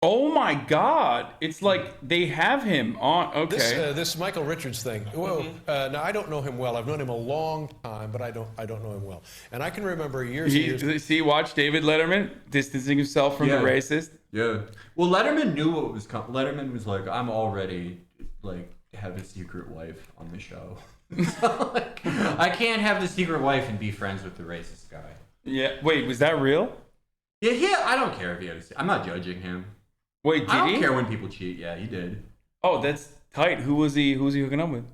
Oh my God! It's like they have him on. Okay. This Michael Richards thing. Well, now I don't know him well. I've known him a long time, but I don't know him well. And I can remember years and years. See, watch David Letterman distancing himself from the racist. Yeah. Well, Letterman knew what was coming. Letterman was like, I'm already like have a secret wife on the show. So, like, I can't have the secret wife and be friends with the racist guy. Yeah. Wait, was that real? Yeah. I don't care if he had I'm not judging him. Wait, did he? I don't care when people cheat. Yeah, he did. Oh, that's tight. Who was he hooking up with?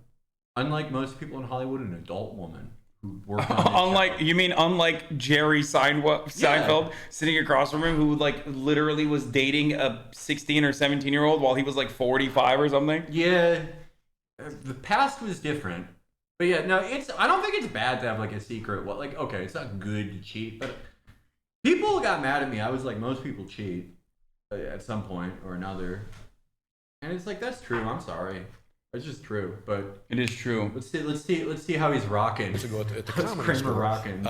Unlike most people in Hollywood, an adult woman who worked on unlike Jerry Seinfeld sitting across from him, who like literally was dating a 16 or 17-year-old while he was like 45 or something? Yeah. The past was different. But yeah, no, I don't think it's bad to have like a secret. Like, okay, it's not good to cheat, but people got mad at me. I was like, most people cheat at some point or another, and it's like, that's true. I'm sorry, it's just true. But it is true. Let's see how he's rocking. Years ago at the comedy Kramer store, rocking.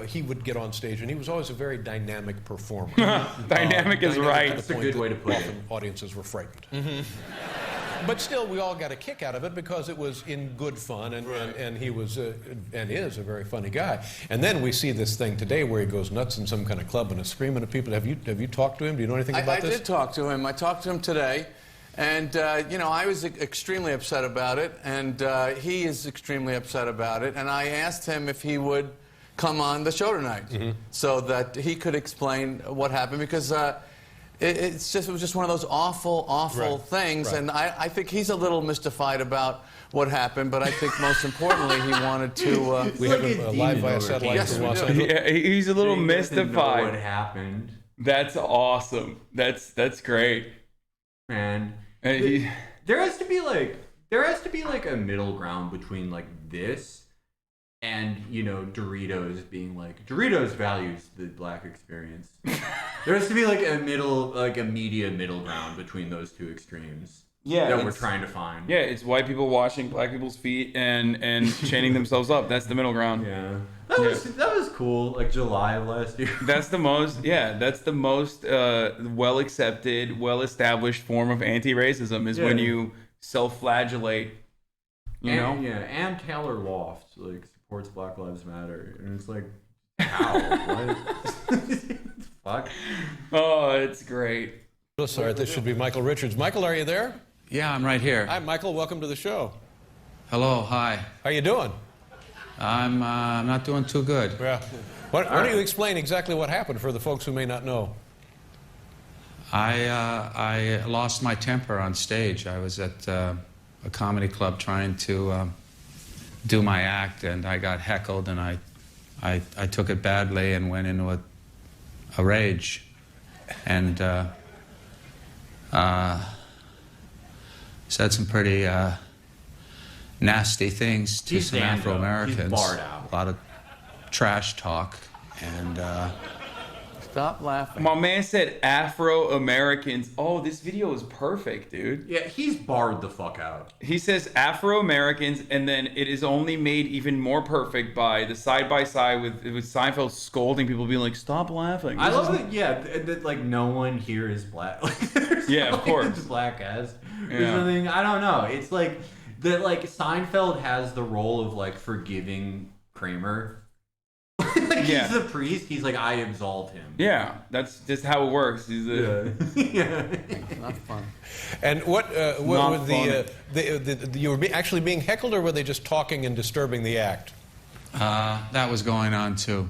he would get on stage, and he was always a very dynamic performer. Dynamic is right. That's a good way to put it. Often audiences were frightened. But still, we all got a kick out of it because it was in good fun, and he was and is a very funny guy. And then we see this thing today where he goes nuts in some kind of club and is screaming at people. Have you talked to him? Do you know anything about this? I did talk to him. I talked to him today, and I was extremely upset about it, and he is extremely upset about it. And I asked him if he would come on the show tonight so that he could explain what happened, because. It was just one of those awful things, and I think he's a little mystified about what happened, but I think most importantly he wanted to. We have him live via satellite. Yes, from we Los do. Angeles. Yeah, he's a little mystified. Know what happened? That's awesome. That's great. Man, He, there has to be like a middle ground between like this and, Doritos being like, Doritos values the black experience. There has to be like a media middle ground between those two extremes. That we're trying to find. Yeah, it's white people washing black people's feet and chaining themselves up. That's the middle ground. Yeah. That was cool. Like July of last year. That's the most well accepted, well established form of anti-racism is when you self-flagellate. You know? Yeah, and Taylor Loft like supports Black Lives Matter, and it's like, how? What? Fuck. Oh, it's great. Oh, sorry, this should be Michael Richards. Michael, are you there? Yeah, I'm right here. Hi, Michael. Welcome to the show. Hello, hi. How you doing? I'm not doing too good. Yeah. Why don't you explain exactly what happened for the folks who may not know? I lost my temper on stage. I was at a comedy club trying to do my act, and I got heckled, and I took it badly and went into a rage, and said some pretty nasty things to some Afro-Americans. He's barred out. A lot of trash talk, and Stop laughing. My man said Afro-Americans. Oh, this video is perfect, dude. Yeah, he's barred the fuck out. He says Afro-Americans, and then it is only made even more perfect by the side-by-side with Seinfeld scolding people, being like, stop laughing. I love that, like, no one here is black. Like, yeah, of course. Black as. Yeah. Something, I don't know. It's like, Seinfeld has the role of, like, forgiving Kramer. Like, he's the priest. He's like, I absolve him. Yeah, that's just how it works. He's It's not fun. And what Not were you were actually being heckled, or were they just talking and disturbing the act? that was going on too.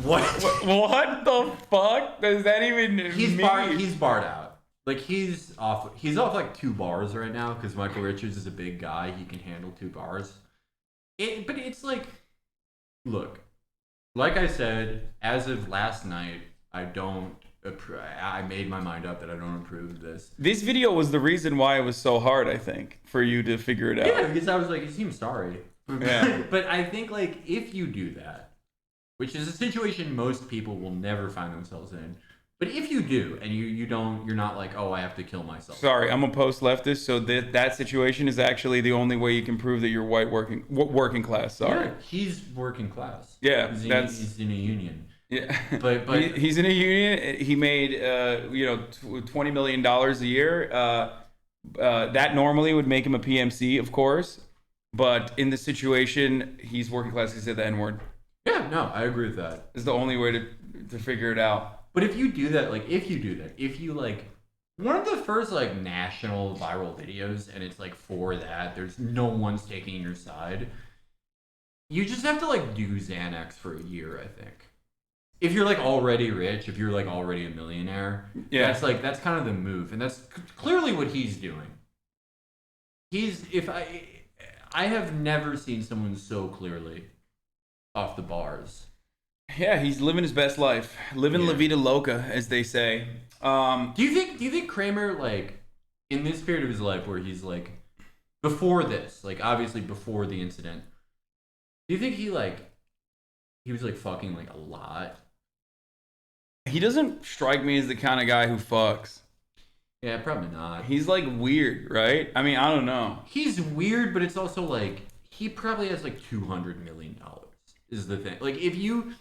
What? What the fuck does that even mean? He's barred out. Like, he's off like 2 bars right now because Michael Richards is a big guy. He can handle 2 bars. But it's like, look, like I said, as of last night, I made my mind up that I don't approve of this. This video was the reason why it was so hard, I think, for you to figure it out. Yeah, because I was like, he seems sorry. Yeah. But I think, like, if you do that, which is a situation most people will never find themselves in, but if you do, and you're not like, oh, I have to kill myself. Sorry, I'm a post-leftist, so that situation is actually the only way you can prove that you're white working class. Sorry. Yeah, he's working class. Yeah, he's in a union. Yeah, But he's in a union. He made $20 million a year. That normally would make him a PMC, of course, but in this situation, he's working class. He said the N word. yeah, no, I agree with that. Is the only way to figure it out. But if you do that, if you like one of the first like national viral videos, and it's like for that, there's no one's taking your side. You just have to like do Xanax for a year, I think. If you're like already rich, if you're like already a millionaire, Yeah. that's kind of the move, and that's clearly what he's doing. I have never seen someone so clearly off the bars. Yeah, he's living his best life, living La Vida Loca, as they say. Do you think Kramer, like, in this period of his life where he's like, before this, like obviously before the incident, do you think he was like fucking like a lot? He doesn't strike me as the kind of guy who fucks. Yeah, probably not. He's like weird, right? I mean, I don't know. He's weird, but it's also like he probably has like $200 million is the thing. Like if you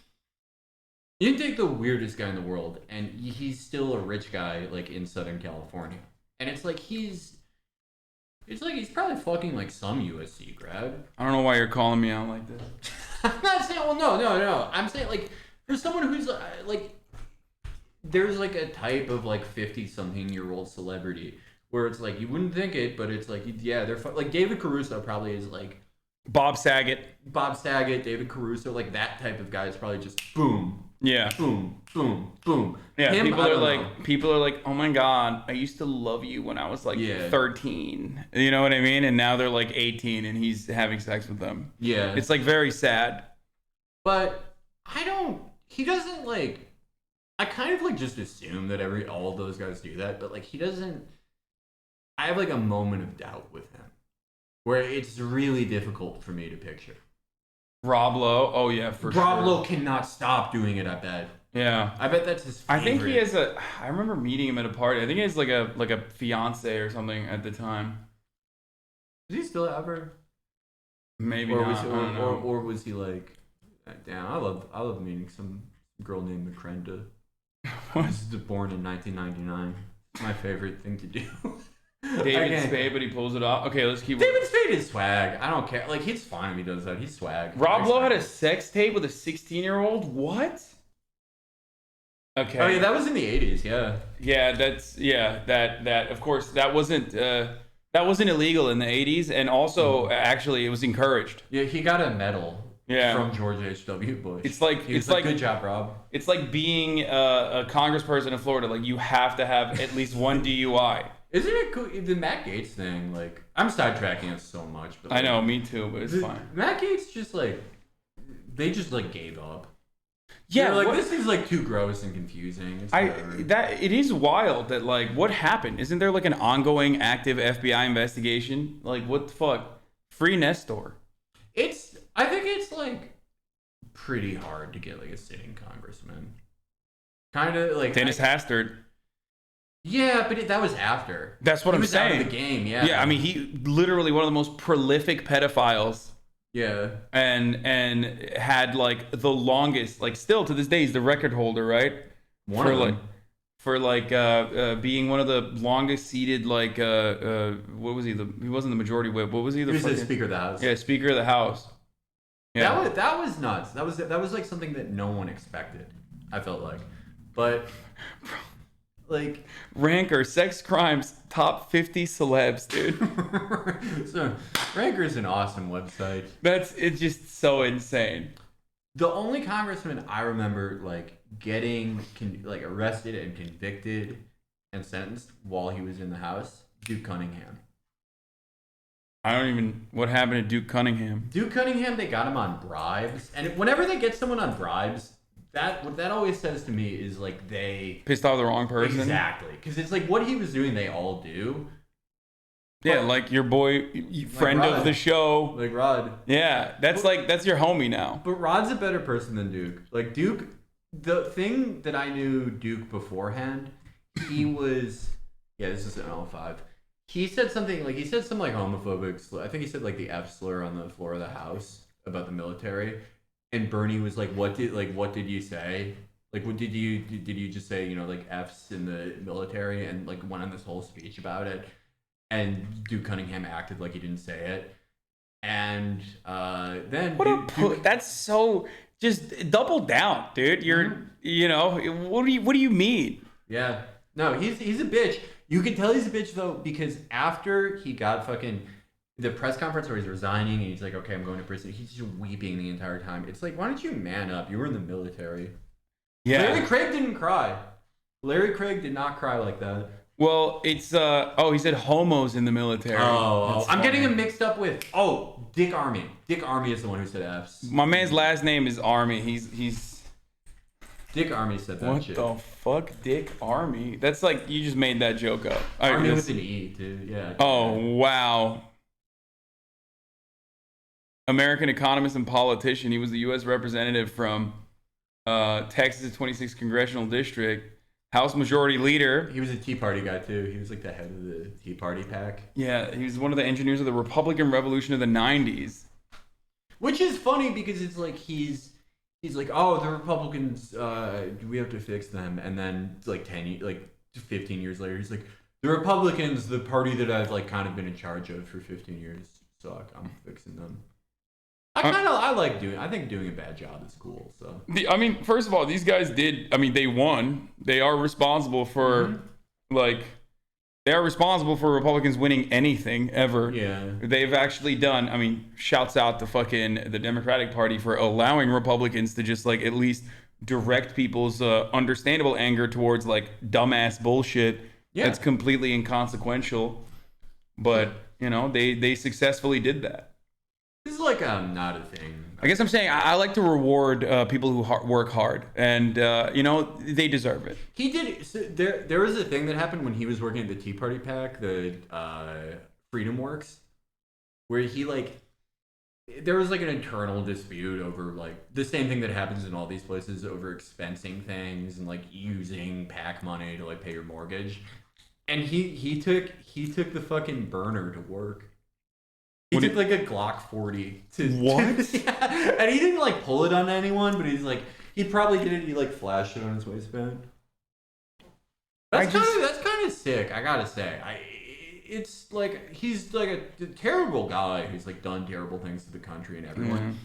take the weirdest guy in the world and he's still a rich guy like in Southern California, and it's like he's probably fucking like some USC grad. I don't know why you're calling me out like this. I'm not saying. Well, no. I'm saying like for someone who's like. There's like a type of like 50-something-year-old celebrity where it's like you wouldn't think it, but it's like yeah, they're like David Caruso probably is like Bob Saget, David Caruso, like that type of guy is probably just boom, yeah, boom, boom, boom. Yeah, Him, people are like, oh my god, I used to love you when I was like Yeah. 13. You know what I mean? And now they're like 18 and he's having sex with them. Yeah, It's like very sad. but he doesn't like. I kind of like just assume that all of those guys do that, but like he doesn't. I have like a moment of doubt with him, where it's really difficult for me to picture. Rob Lowe, oh yeah, for sure. Rob Lowe cannot stop doing it. I bet. Yeah, I bet that's his favorite. I think he has a. I remember meeting him at a party. I think he has like a fiance or something at the time. Does he still have her? Maybe Or not. was I don't know. or was he like? Damn, I love meeting some girl named McCrenda. Was born in 1999. My favorite thing to do. David Spade, but he pulls it off. Okay, let's keep. David Spade is swag. I don't care. Like it's fine if he does that. He's swag. Rob Lowe had a sex tape with a 16-year-old. What? Okay. Oh yeah, that was in the 80s. Yeah. Yeah, that of course that wasn't illegal in the 80s, and also actually it was encouraged. Yeah, he got a medal. Yeah. From George H.W. Bush. It's like good job, Rob. It's like being a congressperson in Florida. Like you have to have at least one DUI. Isn't it cool? The Matt Gaetz thing, like I'm sidetracking it so much, but I know, me too, but it's fine. Matt Gaetz just like they just like gave up. Yeah, they're like this is like too gross and confusing. It's it is wild that like what happened? Isn't there like an ongoing active FBI investigation? Like what the fuck? Free Nestor. I think it's like pretty hard to get like a sitting congressman. Kind of like Dennis Hastert. Yeah, but that was after. That's what I'm saying. Out of the game, yeah. Yeah, I mean he literally one of the most prolific pedophiles. Yeah. And had like the longest, like still to this day he's the record holder, right? For being one of the longest seated like what was he? He wasn't the majority whip. What was he? He was the Speaker of the House. Yeah, Speaker of the House. Yeah. That was nuts. That was like something that no one expected. I felt like, but like Ranker sex crimes top 50 celebs, dude. So Ranker is an awesome website. It's just so insane. The only congressman I remember like getting arrested and convicted and sentenced while he was in the House, Duke Cunningham. What happened to Duke Cunningham? Duke Cunningham, they got him on bribes. And whenever they get someone on bribes, what that always says to me is like they... Pissed off the wrong person? Exactly. Because it's like what he was doing, they all do. Yeah, like your boy, friend Rod. of the show. Like Rod. Yeah, that's your homie now. But Rod's a better person than Duke. Like Duke, the thing that I knew Duke beforehand, he was... Yeah, this is an L5. He said some homophobic slur. I think he said like the F slur on the floor of the House about the military. and Bernie was like, what did you say? Like, what did you just say, you know, like F's in the military, and like went on this whole speech about it, and Duke Cunningham acted like he didn't say it, and then that's so, just double down, dude. You're you know, what do you mean? Yeah, no, he's a bitch. You can tell he's a bitch though, because after he got fucking the press conference where he's resigning and he's like, okay, I'm going to prison, he's just weeping the entire time. It's like, why don't you man up? You were in the military. Yeah. Larry Craig didn't cry. Larry Craig did not cry like that. Well, it's he said homos in the military. I'm getting him mixed up with Dick Armey. Dick Armey is the one who said F's. My man's last name is Army. He's Dick Armey said that shit. What the fuck, Dick Armey? That's like, you just made that joke up. Army with an E, dude. Yeah. Oh, wow. American economist and politician. He was the U.S. representative from Texas' 26th congressional district, House Majority Leader. He was a Tea Party guy too. He was like the head of the Tea Party pack. Yeah, he was one of the engineers of the Republican Revolution of the 90s. Which is funny because it's like he's like, oh, the Republicans, we have to fix them, and then like 15 years later, he's like, the Republicans, the party that I've like kind of been in charge of for 15 years, suck. I'm fixing them. I think doing a bad job is cool. So I mean, first of all, these guys they won. They are responsible for they are responsible for Republicans winning anything ever. Yeah. They've actually done, I mean, shouts out to fucking the Democratic Party for allowing Republicans to just like at least direct people's understandable anger towards like dumbass bullshit that's completely inconsequential. But, you know, they successfully did that. This is like not a thing. I guess I'm saying I like to reward people who work hard, and you know, they deserve it. He did. So there was a thing that happened when he was working at the Tea Party PAC, the Freedom Works, where he there was like an internal dispute over like the same thing that happens in all these places, over expensing things and like using PAC money to like pay your mortgage, and he took the fucking burner to work. He took like a Glock 40 to what? Yeah. And he didn't like pull it on anyone, but he's like, he probably did it. He like flashed it on his waistband. That's kind of sick. I gotta say, it's like he's like a terrible guy who's like done terrible things to the country and everyone. Mm-hmm.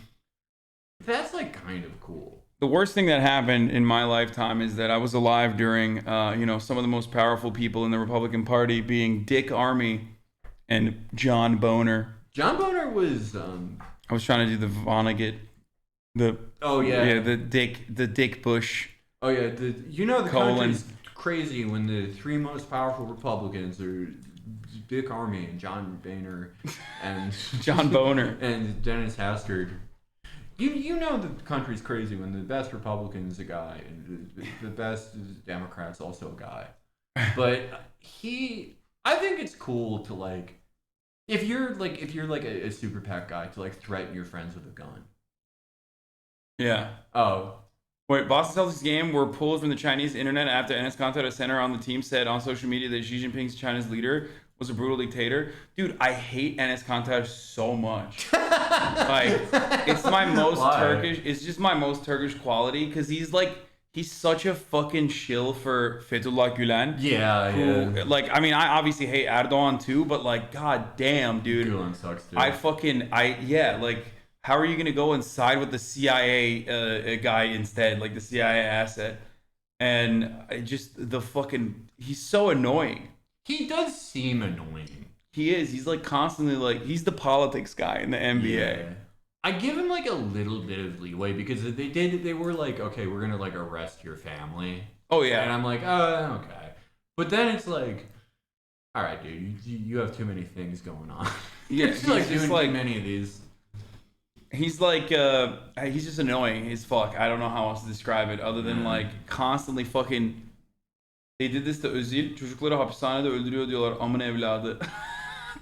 That's like kind of cool. The worst thing that happened in my lifetime is that I was alive during, you know, some of the most powerful people in the Republican Party being Dick Armey and John Boner. John Boner was. I was trying to do the Vonnegut, the Dick Bush. Oh yeah, the country's crazy when the three most powerful Republicans are Dick Armey and John Boehner and John Boner and Dennis Hastert. You know the country's crazy when the best Republican's a guy and the best Democrat's also a guy. But I think it's cool to like. If you're like a super PAC guy, to like threaten your friends with a gun. Yeah. Oh. Wait, Boston Celtics game were pulled from the Chinese internet after Enes Kanter, a center on the team, said on social media that Xi Jinping's China's leader was a brutal dictator. Dude, I hate Enes Kanter so much. Like, it's my most Turkish. It's just my most Turkish quality because he's such a fucking shill for Fethullah Gülen. Yeah. Like, I mean, I obviously hate Erdogan too, but like, god damn, dude. Gülen sucks too. Like, how are you gonna go and side with the CIA guy instead, like the CIA asset? And he's so annoying. He does seem annoying. He is. He's like constantly like, he's the politics guy in the NBA. Yeah. I give him like a little bit of leeway because they were like, okay, we're gonna like arrest your family. Oh yeah. And I'm like, oh, okay. But then it's like, all right, dude, you have too many things going on. Yeah, he's like doing too many of these. He's like, he's just annoying as fuck. I don't know how else to describe it other than like constantly fucking. They did this to Özil. Çocukları hapishanede öldürüyor diyorlar. Amına evladı.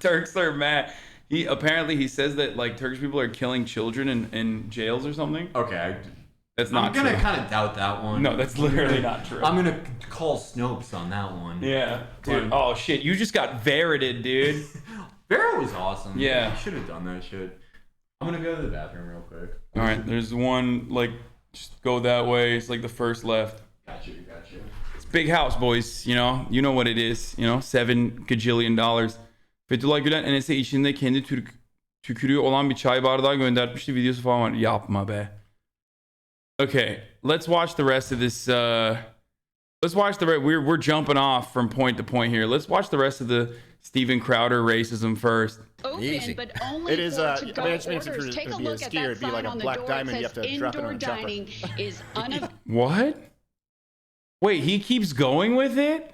Turks are mad. He says that like Turkish people are killing children in jails or something. Okay, that's not true. I'm gonna kind of doubt that one. No, that's literally not true. I'm gonna call Snopes on that one. Yeah, dude. Oh shit, you just got verited, dude. Vera was awesome. Yeah, you should have done that shit. I'm gonna go to the bathroom real quick. All right, there's one, like, just go that way. It's like the first left. Got you. It's a big house, boys. You know what it is. $7 gajillion. Fethullah Gülen NS'e içinde kendi tükürüğü olan bir çay bardağı göndermişti. Videosu falan var. Yapma be. Okay, let's watch the rest of this. Let's watch the we're jumping off from point to point here. Let's watch the rest of the Steven Crowder racism first. Open, but only It is, for to-go I mean, orders. Take a be a look at skier, that it'd be sign like a on the black door. diamond, It you says have to drop it indoor on a chopper. dining is unavailable. What? Wait, he keeps going with it?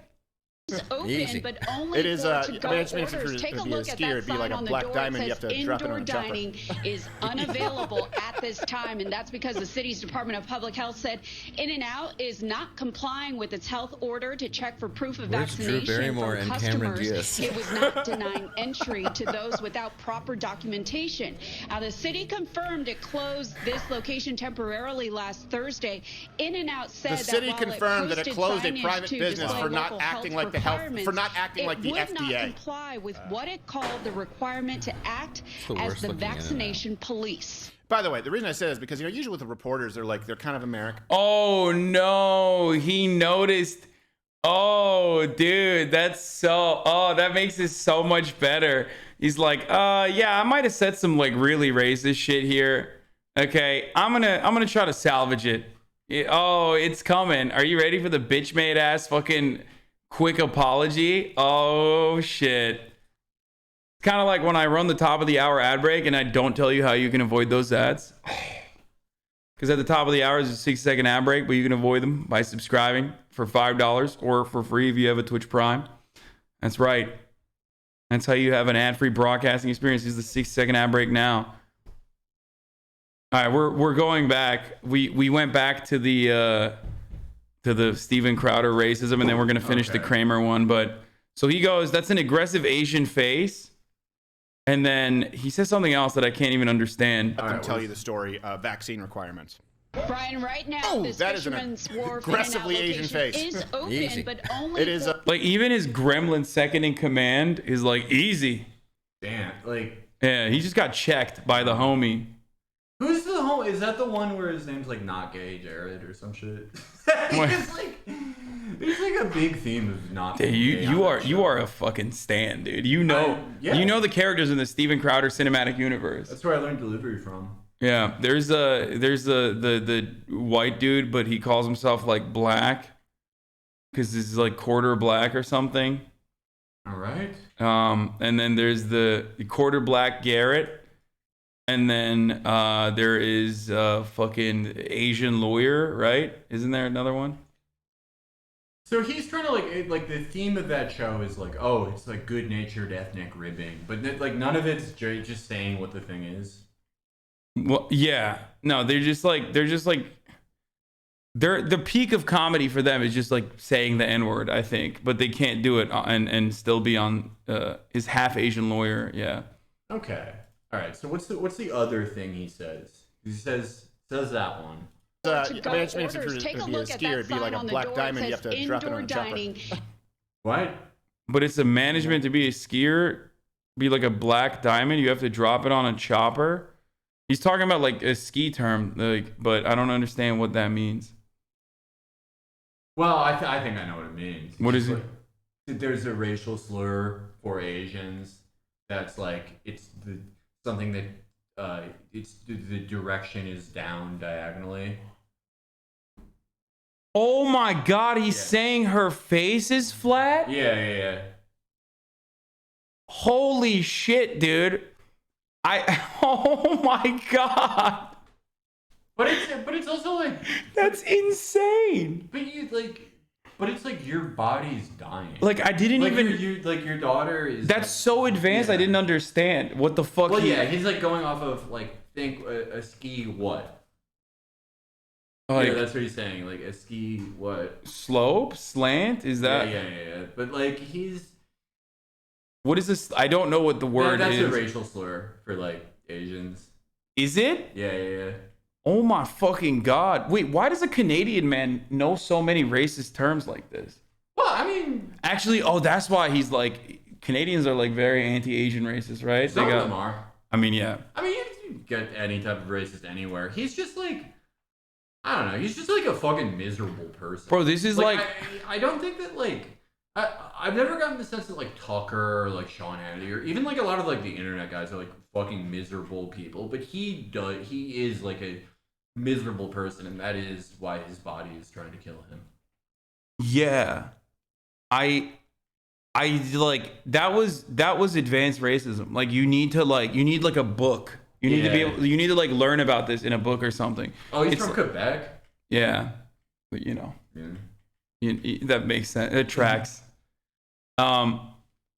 Open, but only It is, for to-go I mean, it's meant orders. to Take a be a look at skier, that it'd be sign like a on the black door. diamond, It you says have to drop it indoor on a chopper. dining is unavailable at this time, and that's because the city's Department of Public Health said In-N-Out is not complying with its health order to check for proof of Where's Drew vaccination Barrymore from and Cameron customers. Diaz? It was not denying entry to those without proper documentation. Now, the city confirmed it closed this location temporarily last Thursday. In-N-Out said The city that while confirmed that it posted closed a signage private to business display for not local acting health like the health, for requirements, not acting like the it would not FDA. comply with what it called the requirement to act the as worst the looking vaccination police. By the way, the reason I say this is because usually with the reporters, they're kind of American. Oh no, he noticed. Oh, dude, that makes it so much better. He's like, yeah, I might have said some like really racist shit here. Okay, I'm gonna try to salvage it. Oh, it's coming. Are you ready for the bitch made ass fucking quick apology? Oh shit. It's kind of like when I run the top of the hour ad break and I don't tell you how you can avoid those ads. Because at the top of the hour is a 6-second ad break, but you can avoid them by subscribing for $5 or for free if you have a Twitch Prime. That's right. That's how you have an ad-free broadcasting experience. This is the 6-second ad break now. All right, we're going back. We went back to the Steven Crowder racism, and then we're gonna finish the Kramer one. But so he goes, "That's an aggressive Asian face," and then he says something else that I can't even understand. I can tell you the story. Vaccine requirements. Brian, right now, this that is an Fisherman's Wharf aggressively In-N-Out Asian location face. is open, Easy. but only It is for Like even his gremlin second in command is like easy. Damn, like Yeah, he just got checked by the homie. who's the home? Is that the one where his name's like not gay Jared or some shit? It's like there's like a big theme of not. Yeah, being gay you on are that you show. are a fucking stan, dude. You know yeah. you know the characters in the Steven Crowder cinematic universe. That's where I learned delivery from. Yeah, there's the white dude, but he calls himself like black because he's like quarter black or something. All right. And then there's the quarter black Garrett, and then there is fucking Asian lawyer, right? Isn't there another one? So he's trying to like the theme of that show is like, oh, it's like good-natured ethnic ribbing, but like none of it's just saying what the thing is. Well, yeah, no, they're the peak of comedy for them is just like saying the N-word, I think, but they can't do it and still be on his half Asian lawyer. Yeah. Okay. All right. So what's the other thing he says? He says that one. to-go I mean, it's meant to orders. Take a be a look at skier, that it'd be sign like a on the black door. diamond, It you have says to drop it indoor on a chopper. dining. What? But it's a management to be a skier, be like a black diamond. You have to drop it on a chopper. He's talking about like a ski term, like, but I don't understand what that means. Well, I think I know what it means. What is it? Like, there's a racial slur for Asians that's like something that it's the direction is down diagonally. Oh my God, he's saying her face is flat? Yeah. Holy shit, dude. Oh my God. But it's also like That's insane. but it's like your body's dying. Like I didn't like even your daughter is. That's so advanced. I didn't understand what the fuck. Well, yeah, he's like going off of like think a ski what? Like, yeah, that's what he's saying. Like a ski what? slope, slant, is that? Yeah. But like he's. What is this? I don't know what the word That's is. a racial slur for like Asians. Is it? Yeah. Oh my fucking God. Wait, why does a Canadian man know so many racist terms like this? Well, I mean, Actually, that's why he's like, Canadians are like very anti-Asian racist, right? some of them are. I mean, yeah. I mean, can get any type of racist anywhere. He's just like, I don't know. He's just like a fucking miserable person. Bro, this is like I don't think that like I've never gotten the sense that like Tucker or like Sean Hannity or even like a lot of like the internet guys are like fucking miserable people. But he is like a miserable person, and that is why his body is trying to kill him. Yeah. I like that was advanced racism. Like you need like a book. You need to be able, you need to like learn about this in a book or something. Oh, he's from Quebec? Yeah. But you know. That makes sense. It tracks.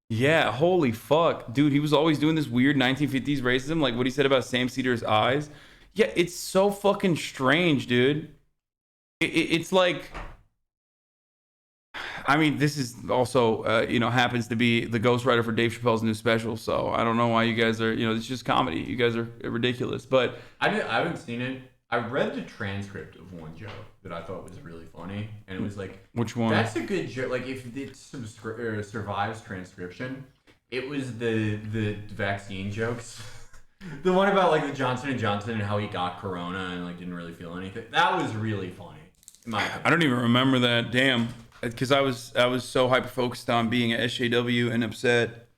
Yeah, holy fuck. Dude, he was always doing this weird 1950s racism, like what he said about Sam Cedar's eyes. Yeah, it's so fucking strange, dude. It's like, I mean, this is also, happens to be the ghostwriter for Dave Chappelle's new special. So I don't know why you guys are, it's just comedy. You guys are ridiculous. But I haven't seen it. I read the transcript of one joke that I thought was really funny, and it was like, which one? That's a good joke. Like if it survives transcription, it was the vaccine jokes. The one about like the Johnson & Johnson and how he got corona and like didn't really feel anything. That was really funny. In my opinion. I don't even remember that. Damn. Because I was so hyper focused on being at SJW and upset,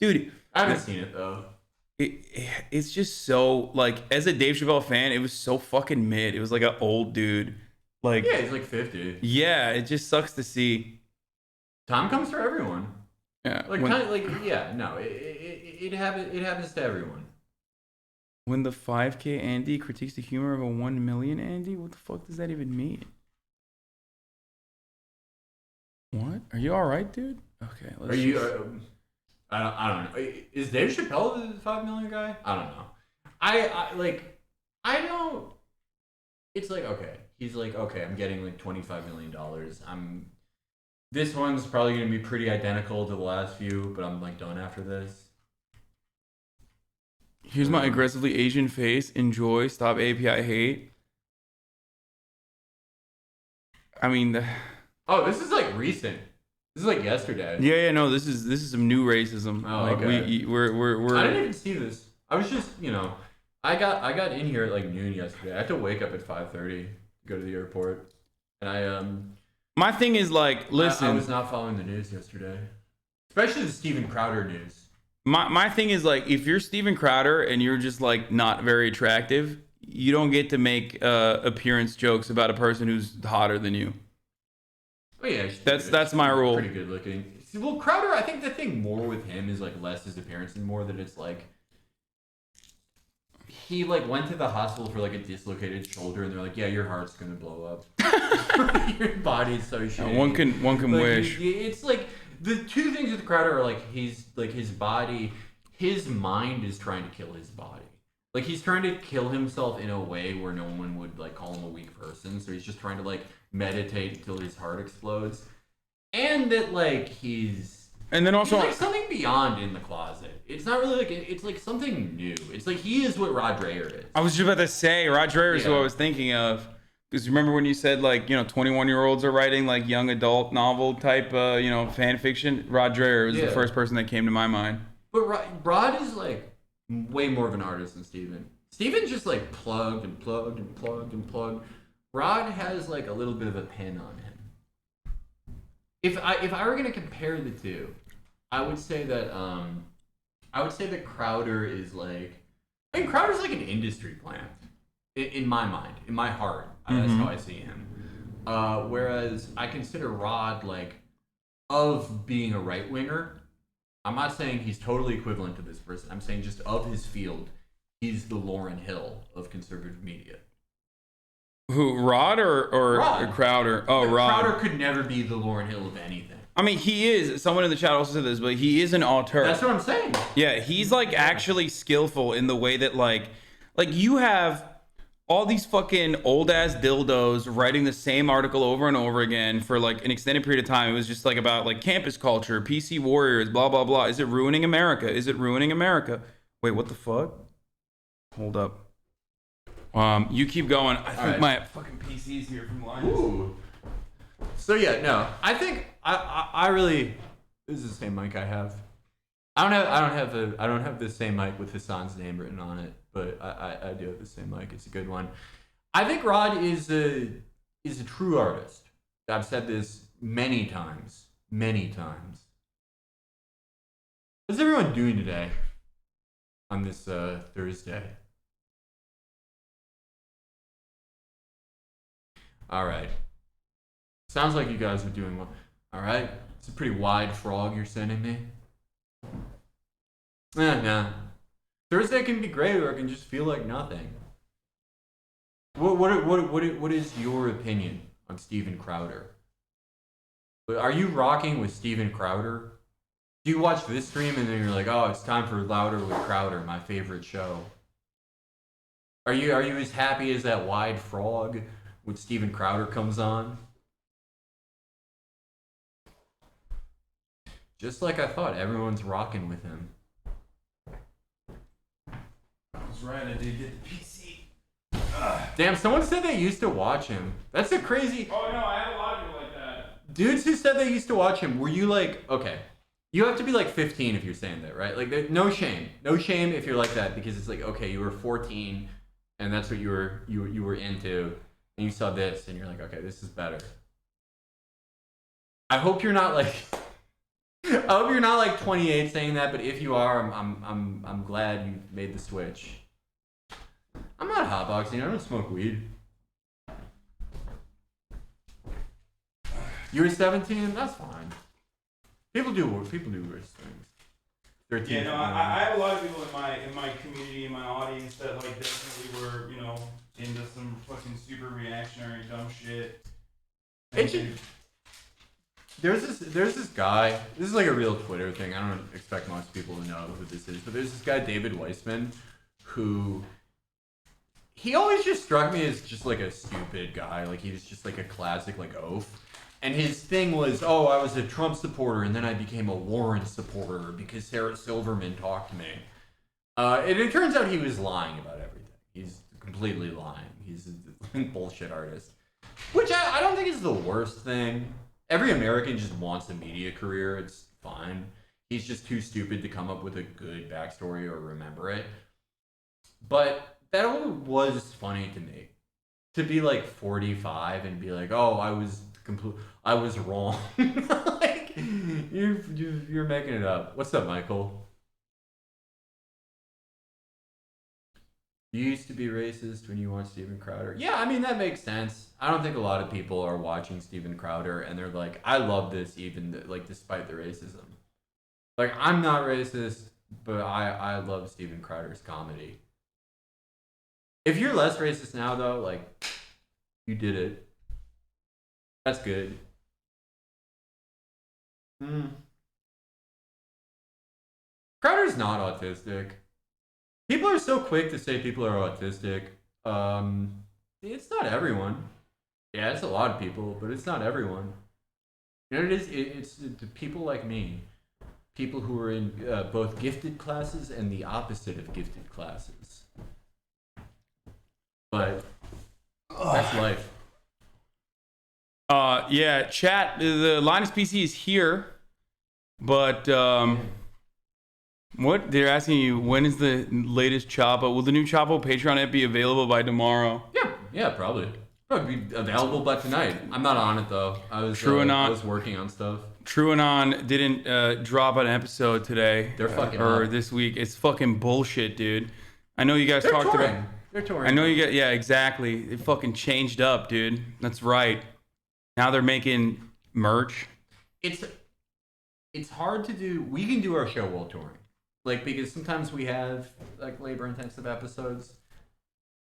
dude. I haven't seen it though. It's just so like, as a Dave Chappelle fan, it was so fucking mid. It was like an old dude, like yeah, he's like 50. Yeah, it just sucks to see. Time comes for everyone. Yeah, it happens to everyone. When the 5K Andy critiques the humor of a 1 million Andy, what the fuck does that even mean? What? Are you all right, dude? Okay. Are you? I don't know. Is Dave Chappelle the 5 million guy? I don't know. I don't. It's like, okay. He's like, okay, I'm getting like $25 million. This one's probably gonna be pretty identical to the last few, but I'm like done after this. Here's my aggressively Asian face. Enjoy. Stop API hate. I mean, oh, this is like recent. This is like yesterday. Yeah, no, this is some new racism. Oh, like okay. we're I didn't even see this. I was just, I got in here at like noon yesterday. I had to wake up at 5:30 to go to the airport. And my thing is like, listen, I was not following the news yesterday. Especially the Steven Crowder news. My thing is like, if you're Steven Crowder and you're just like not very attractive, you don't get to make appearance jokes about a person who's hotter than you. Oh yeah, that's my rule. Pretty good looking. Well, Crowder, I think the thing more with him is like less his appearance and more that it's like he like went to the hospital for like a dislocated shoulder and they're like, yeah, your heart's gonna blow up. Your body's so shitty. One can like, wish. It's like the two things with Crowder are like he's like his body, his mind is trying to kill his body. Like he's trying to kill himself in a way where no one would like call him a weak person. So he's just trying to like meditate until his heart explodes. And that like and then also he's like something beyond in the closet. It's not really like it's like something new. It's like he is what Rod Dreher is. I was just about to say Rod Dreher is who I was thinking of. Because remember when you said like 21-year-olds are writing like young adult novel type fan fiction? Rod Dreher was the first person that came to my mind. But Rod is like way more of an artist than Steven. Steven just like plugged and plugged and plugged and plugged. Rod has like a little bit of a pen on him. If I were gonna compare the two, I would say that Crowder is like, I mean, Crowder's like an industry plant in my mind, in my heart. That's how I see him. Whereas I consider Rod like of being a right winger. I'm not saying he's totally equivalent to this person. I'm saying just of his field, he's the Lauryn Hill of conservative media. Who, Rod or Rod. Crowder? Oh, But Rod. Crowder could never be the Lauryn Hill of anything. I mean, he is. Someone in the chat also said this, but he is an auteur. That's what I'm saying. Yeah, he's like actually skillful in the way that like you have all these fucking old ass dildos writing the same article over and over again for like an extended period of time. It was just like about like campus culture, PC warriors, blah blah blah. Is it ruining America? Is it ruining America? Wait, what the fuck? Hold up. You keep going. I think my fucking PC's here from Linus. Ooh. So yeah, no. I think I really, this is the same mic I have. I don't have the same mic with Hasan's name written on it, but I do have the same mic. It's a good one. I think Rod is a true artist. I've said this many times. How's everyone doing today on this Thursday? All right. Sounds like you guys are doing well. All right. It's a pretty wide frog you're sending me. Nah. Thursday can be great, or it can just feel like nothing. What is your opinion on Steven Crowder? Are you rocking with Steven Crowder? Do you watch this stream and then you're like, oh, it's time for Louder with Crowder, my favorite show? Are you as happy as that wide frog when Steven Crowder comes on? Just like I thought, everyone's rocking with him. That's right, I did get the PC. Damn, someone said they used to watch him. That's a crazy... Oh no, I have a lot of people like that. Dudes who said they used to watch him, were you like... Okay, you have to be like 15 if you're saying that, right? Like, no shame. No shame if you're like that, because it's like, okay, you were 14, and that's what you were into, and you saw this, and you're like, okay, this is better. I hope you're not like... I hope you're not like 28 saying that, but if you are, I'm glad you made the switch. I'm not hotboxing. I don't smoke weed. You were 17. That's fine. People do worse things. 13. Yeah, no, I have a lot of people in my community, in my audience that like definitely were, into some fucking super reactionary dumb shit. There's this guy. This is like a real Twitter thing. I don't expect most people to know who this is, but there's this guy David Weissman, who he always just struck me as just like a stupid guy. Like he was just like a classic like oaf. And his thing was, oh, I was a Trump supporter and then I became a Warren supporter because Sarah Silverman talked to me. And it turns out he was lying about everything. He's completely lying. He's a bullshit artist, which I don't think is the worst thing. Every American just wants a media career. It's fine. He's just too stupid to come up with a good backstory or remember it. But that was funny to me. To be like 45 and be like, oh, I was wrong. Like, you're making it up. What's up, Michael? You used to be racist when you watched Steven Crowder. Yeah, I mean, that makes sense. I don't think a lot of people are watching Steven Crowder and they're like, I love this even, like, despite the racism. Like, I'm not racist, but I love Steven Crowder's comedy. If you're less racist now, though, like, you did it. That's good. Crowder's not autistic. People are so quick to say people are autistic. It's not everyone. Yeah, it's a lot of people, but it's not everyone. You know what it is? It's people like me. People who are in both gifted classes and the opposite of gifted classes. But that's life. Yeah, chat. The Linus PC is here, but what they're asking you, when is the latest Chapo? Will the new Chapo Patreon app be available by tomorrow? Yeah, probably. Probably be available by tonight. I'm not on it though. I was working on stuff. TrueAnon didn't drop an episode today. They're fucking or up. This week. It's fucking bullshit, dude. I know you guys They're talked touring. about. They're touring. I know you get. Yeah, exactly. They fucking changed up, dude. That's right. Now they're making merch. It's hard to do. We can do our show while touring. Like, because sometimes we have like labor-intensive episodes.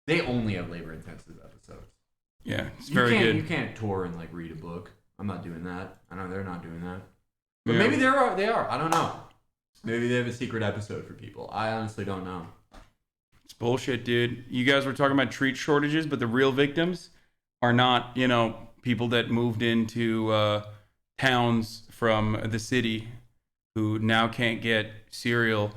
They only have labor-intensive episodes. Yeah, it's very good. You can't tour and like read a book. I'm not doing that. I know they're not doing that. But Yeah. maybe they are. I don't know. Maybe they have a secret episode for people. I honestly don't know. It's bullshit, dude. You guys were talking about treat shortages, but the real victims are not, people that moved into towns from the city who now can't get cereal.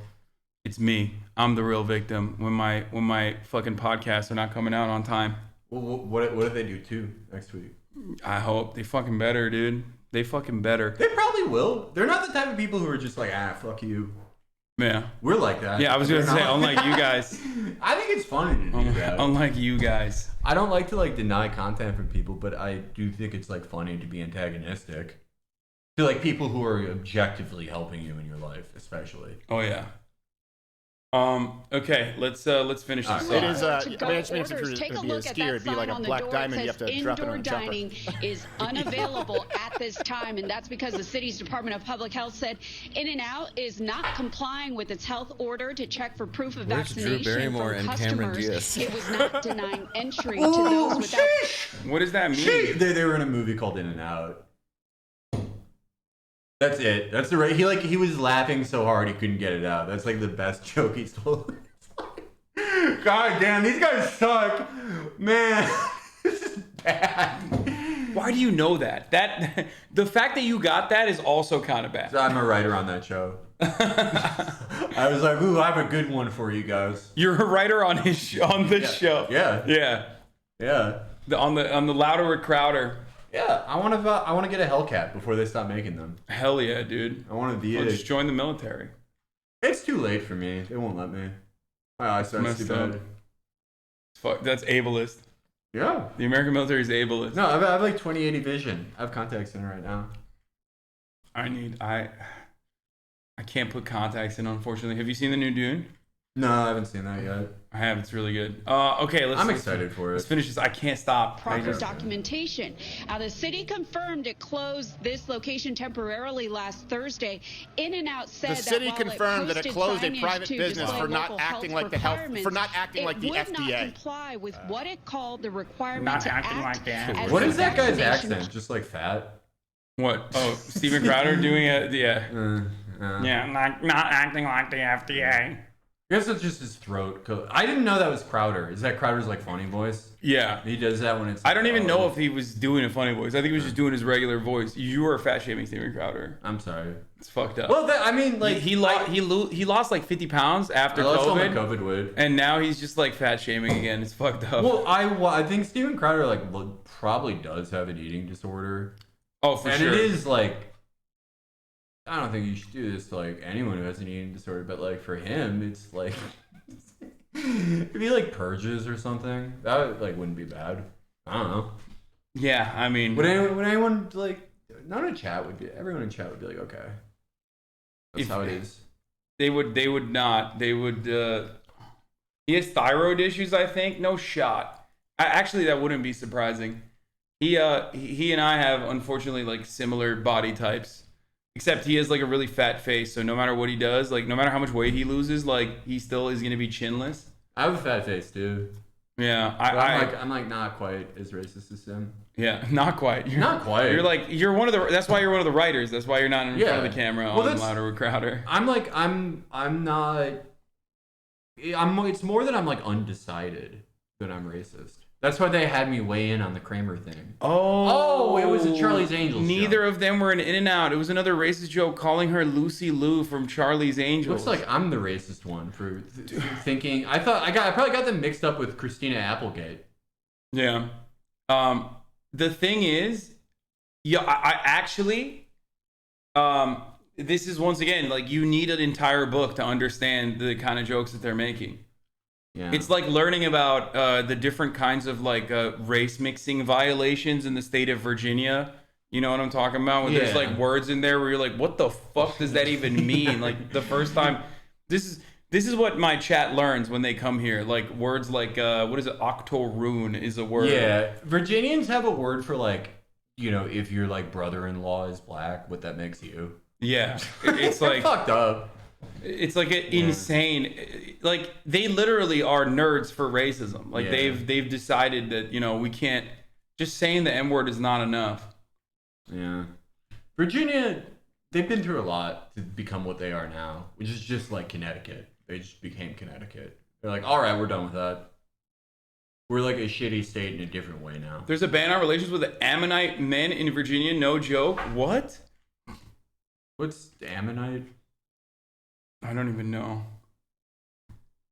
It's me. I'm the real victim when my fucking podcasts are not coming out on time. Well, what if they do too next week? I hope they fucking better, dude. They fucking better. They probably will. They're not the type of people who are just like, fuck you. Yeah. We're like that. Yeah, I was gonna say, unlike you guys. I think it's funny to do that. Unlike you guys. I don't like to like deny content from people, but I do think it's like funny to be antagonistic to like people who are objectively helping you in your life, especially. Oh yeah. Okay, let's finish this. It is. To I mean, go it just means if orders, you're take going a to be a look at skier, that it'd be like sign a on the black door. diamond. It You have says to drop it on indoor a jumper. dining is unavailable at this time, and that's because the city's Department of Public Health said In-N-Out is not complying with its health order to check for proof of Where's Drew vaccination Barrymore from and Cameron customers. Diaz? It was not denying entry to those without. What does that mean? They were in a movie called In and Out. That's it. That's the right. He was laughing so hard he couldn't get it out. That's like the best joke he's told. God damn, these guys suck, man. This is bad. Why do you know that? The fact that you got that is also kind of bad. So I'm a writer on that show. I was like, ooh, I have a good one for you guys. You're a writer on this show. Yeah. On the Louder with Crowder. Yeah, I want to get a Hellcat before they stop making them. Hell yeah, dude. I want to be just join the military. It's too late for me. They won't let me. My eyesight's too bad. Fuck, that's ableist. Yeah. The American military is ableist. No, I have like 20/80 vision. I have contacts in right now. I can't put contacts in, unfortunately. Have you seen the new Dune? No, I haven't seen that yet. I have. It's really good. Okay, I'm excited for it. Let's finish this. I can't stop. Proper documentation. The city confirmed it closed this location temporarily last Thursday. In-N-Out said The city that while confirmed that it closed a signage private to business display for not local acting health like the health, requirements, for not acting like the it would not FDA. comply with what it called the requirement Not to acting act like that. as What a is that guy's vaccination accent? Just like fat? What? Oh, Steven Crowder doing it? Yeah. Yeah, not acting like the FDA. I guess it's just his throat. I didn't know that was Crowder. Is that Crowder's like funny voice? Yeah. He does that when it's. I don't even know if he was doing a funny voice. I think he was just doing his regular voice. You are fat shaming Steven Crowder. I'm sorry. It's fucked up. Well, I mean, like he lost like 50 pounds after lost all my COVID, COVID weight. and now he's just like fat shaming again. It's fucked up. Well, I think Steven Crowder like probably does have an eating disorder. Oh, for sure. And it is like. I don't think you should do this to like anyone who has an eating disorder, but like for him, it's like. If he like purges or something, that like wouldn't be bad. I don't know. Yeah, I mean, Would anyone like? Everyone in chat would be like, okay, that's how it is. They would not. They would. He has thyroid issues, I think. No shot. Actually, that wouldn't be surprising. He and I have unfortunately like similar body types. Except he has like a really fat face, so no matter what he does, like no matter how much weight he loses, like he still is gonna be chinless. I have a fat face too. Yeah, I'm like not quite as racist as him. Yeah, not quite. Not quite. You're one of the. That's why you're one of the writers. That's why you're not in front of the camera on Louder with Crowder. I'm not. It's more that I'm like undecided that I'm racist. That's why they had me weigh in on the Kramer thing. Oh, it was a Charlie's Angels Neither joke. of them were an In-N-Out. It was another racist joke calling her Lucy Liu from Charlie's Angels. Looks like I'm the racist one for thinking. I probably got them mixed up with Christina Applegate. Yeah. The thing is, I actually, this is once again, like you need an entire book to understand the kind of jokes that they're making. Yeah. It's like learning about the different kinds of like race mixing violations in the state of Virginia. You know what I'm talking about? When there's like words in there where you're like, what the fuck does that even mean? Like the first time, this is what my chat learns when they come here. Like words like what is it? Octoroon is a word. Yeah, Virginians have a word for like, you know, if your like brother-in-law is black, what that makes you. Yeah, it's like fucked up. It's like insane. Like they literally are nerds for racism. Like they've decided that, you know, we can't, just saying the N-word is not enough. Yeah. Virginia, they've been through a lot to become what they are now, which is just like Connecticut. They just became Connecticut. They're like, all right, we're done with that. We're like a shitty state in a different way now. There's a ban on relations with Ammonite men in Virginia. No joke. What? What's Ammonite? I don't even know.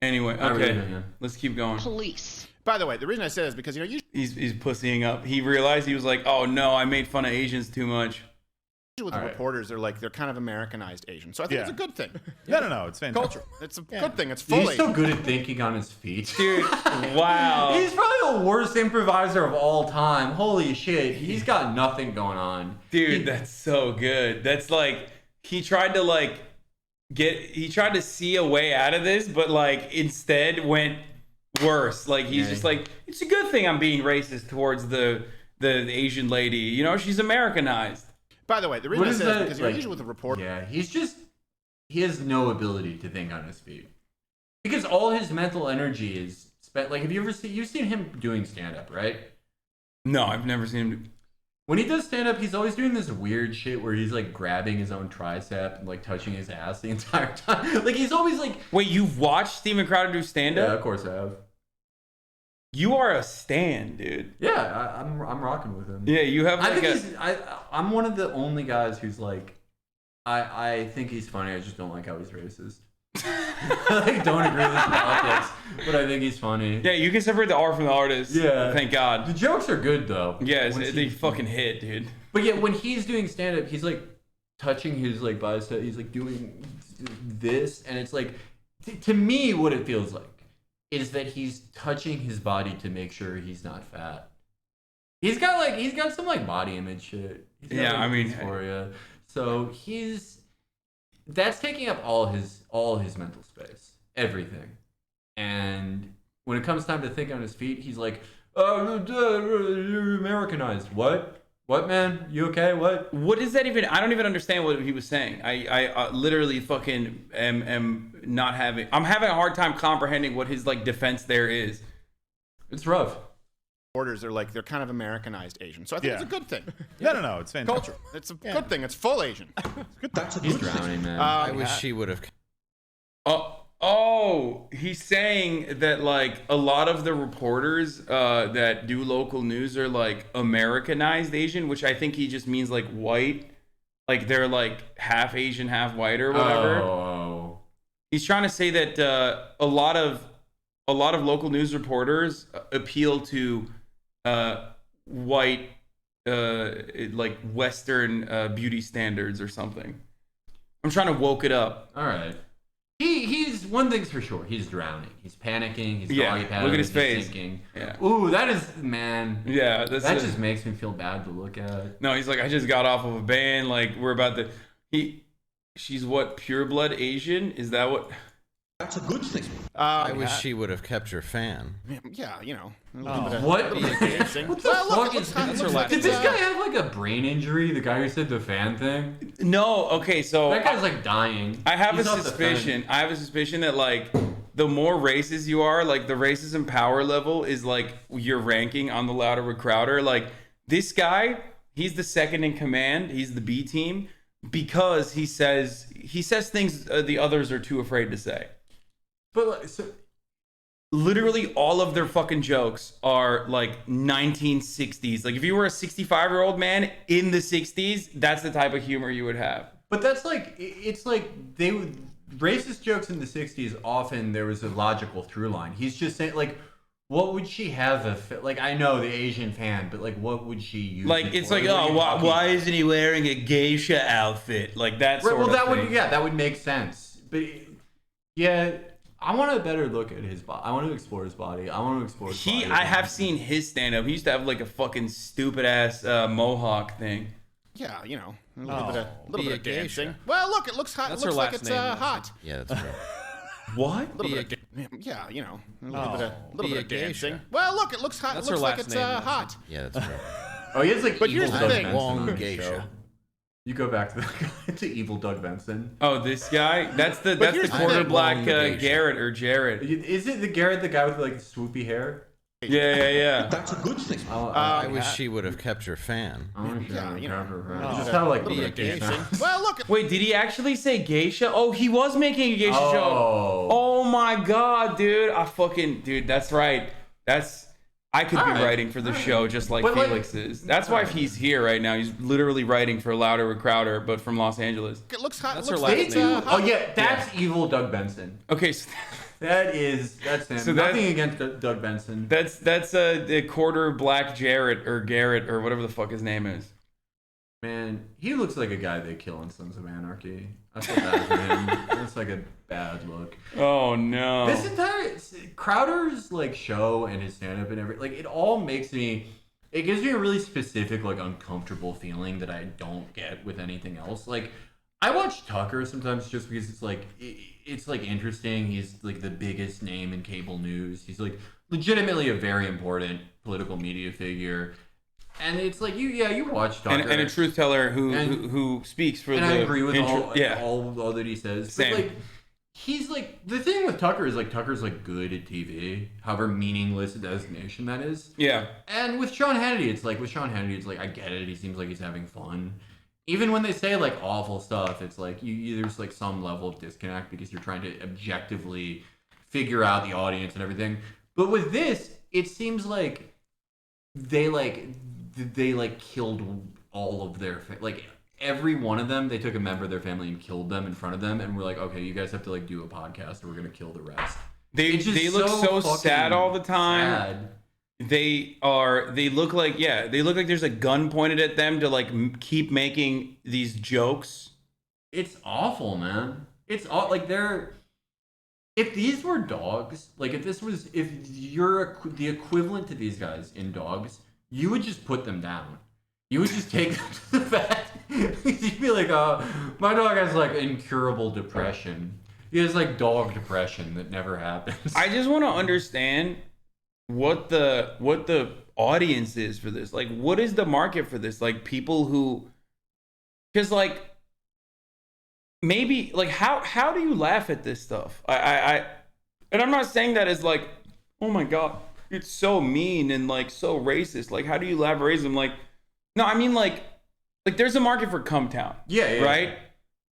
Anyway, okay, really let's keep going. Police. By the way, the reason I say that is because, you know, He's pussying up. He realized, he was like, oh no, I made fun of Asians too much. With All the right. reporters, they're kind of Americanized Asian, so I think it's a good thing. No, it's fantastic. Culture. It's a good thing. It's full He's Asian. so good at thinking on his feet. Dude, wow. He's probably the worst improviser of all time. Holy shit. He's got nothing going on. Dude, that's so good. That's like he tried to see a way out of this, but like instead went worse. Like he's just like, it's a good thing I'm being racist towards the Asian lady. You know, she's Americanized. By the way, the reason I say that is because you're usually with a reporter. Yeah, he has no ability to think on his feet. Because all his mental energy is spent. Like, you've seen him doing stand-up, right? No, I've never seen him. When he does stand-up, he's always doing this weird shit where he's like grabbing his own tricep and like touching his ass the entire time. Like he's always like. Wait, you've watched Steven Crowder do stand-up? Yeah, of course I have. You are a stan, dude. Yeah, I'm rocking with him. Yeah, you have like I'm one of the only guys who's like, I think he's funny. I just don't like how he's racist. I don't agree with his politics, but I think he's funny. Yeah, you can separate the art from the artist. Yeah. Thank God. The jokes are good though. Yeah, they fucking hit, dude. But yeah, when he's doing stand up, he's like touching his like bicep. He's like doing this, and it's like to me, what it feels like is that he's touching his body to make sure he's not fat. He's got some like body image shit. He's got, Yeah, like, I mean, dysphoria. So that's taking up all his mental space, everything. And when it comes time to think on his feet, he's like, you're Americanized. What, man? You okay? What is that even? I don't even understand what he was saying. I literally fucking am not having. I'm having a hard time comprehending what his like defense there is. It's rough. Reporters they're kind of Americanized Asian, so I think it's a good thing. No, it's fantastic. Culture. It's a good thing. It's full Asian. He's drowning, man. I wish he would have. Oh, he's saying that like a lot of the reporters that do local news are like Americanized Asian, which I think he just means like white, like they're like half Asian, half white or whatever. Oh. He's trying to say that a lot of local news reporters appeal to white, like Western beauty standards or something. I'm trying to woke it up. All right. He's one thing's for sure. He's drowning. He's panicking. He's doggy paddling. Look at his he's face. Sinking. Yeah. Ooh, that is, man. Yeah, That just makes me feel bad to look at. No, he's like, I just got off of a band. Like, we're about to. She's what, pure blood Asian? Is that what? That's a good thing. I wish he would have kept your fan. Yeah, you know. What? What the fuck is that? Did this guy have like a brain injury? The guy who said the fan thing? No. Okay, so That guy's like dying. I have He's a off the suspicion. fence. I have a suspicion that like the more racist you are, like the racism power level is like your ranking on the Louder with Crowder. Like this guy, he's the second in command. He's the B team because he says things the others are too afraid to say. But like, so Literally all of their fucking jokes are like 1960s. Like if you were a 65-year-old man in the 60s, that's the type of humor you would have. But that's like, it's like they would, racist jokes in the 60s, often there was a logical through line. He's just saying, like, what would she have like, I know the Asian fan, but like, what would she use? Like, it's like, oh, why isn't he wearing a geisha outfit? Like that sort of thing. That would make sense. But yeah, I want a better look at his body. I want to explore his body. I want to explore his body. I have seen his stand-up. He used to have like a fucking stupid-ass mohawk thing. Yeah, you know, a little bit of geisha. dancing. Well, look, it looks hot. That's It looks her like last it's name. hot. Yeah, that's right. What? Yeah, you know, a little bit of geisha. dancing. Well, look, it looks hot. That's It looks her like last it's name. hot. Yeah, that's right. Oh, he has like But evil here's the Doug thing. Benson Long on his geisha. show. You go back to evil Doug Benson. Oh, this guy? That's the here's the quarter thing. black Long geisha. Garrett or Jared. Is it the Garrett, the guy with like swoopy hair? Yeah. That's a good thing. I wish he would have kept your fan. Yeah, you know, Just kind of like a little bit of dancing. Well, look, Wait, did he actually say geisha? Oh, he was making a geisha show. Oh my god, dude. That's right. I could be writing for the show just like But, like- Felix is. That's why he's here right now. He's literally writing for Louder with Crowder, but from Los Angeles. it looks hot. That's It her looks like last it's name. hot. Oh yeah, that's evil Doug Benson. Okay, so That's him. So that- Nothing against Doug Benson. that's the quarter black Jared or Garrett or whatever the fuck his name is. Man, he looks like a guy they kill in Sons of Anarchy. I feel bad for him. That's like a bad look. Oh no. This entire Crowder's like show and his stand-up and everything, like it all makes me. It gives me a really specific, like, uncomfortable feeling that I don't get with anything else. Like, I watch Tucker sometimes just because it's like interesting. He's like the biggest name in cable news. He's like legitimately a very important political media figure. And it's like you watch Tucker and a truth teller who speaks for and the I agree with yeah. all that he says. Same. But like he's like the thing with Tucker is like Tucker's like good at TV, however meaningless a designation that is. Yeah. And with Sean Hannity, it's like I get it. He seems like he's having fun. Even when they say like awful stuff, it's like there's like some level of disconnect because you're trying to objectively figure out the audience and everything. But with this, it seems like they killed all of their like every one of them. They took a member of their family and killed them in front of them, and we're like, okay, you guys have to like do a podcast, or we're gonna kill the rest. They look so sad all the time. Sad. They look like there's a gun pointed at them to like keep making these jokes. It's awful, man. It's all like if these were dogs, like if you're the equivalent to these guys in dogs, you would just put them down. You would just take them to the vet. You'd be like, my dog has like incurable depression. He has like dog depression that never happens. I just want to understand what the audience is for this. Like, what is the market for this? Like, people who, because like maybe like how do you laugh at this stuff? I and I'm not saying that as like, oh my god, it's so mean and like so racist. Like, how do you laugh at racism? Like, no, I mean like there's a market for Cumtown. Yeah, right. Yeah.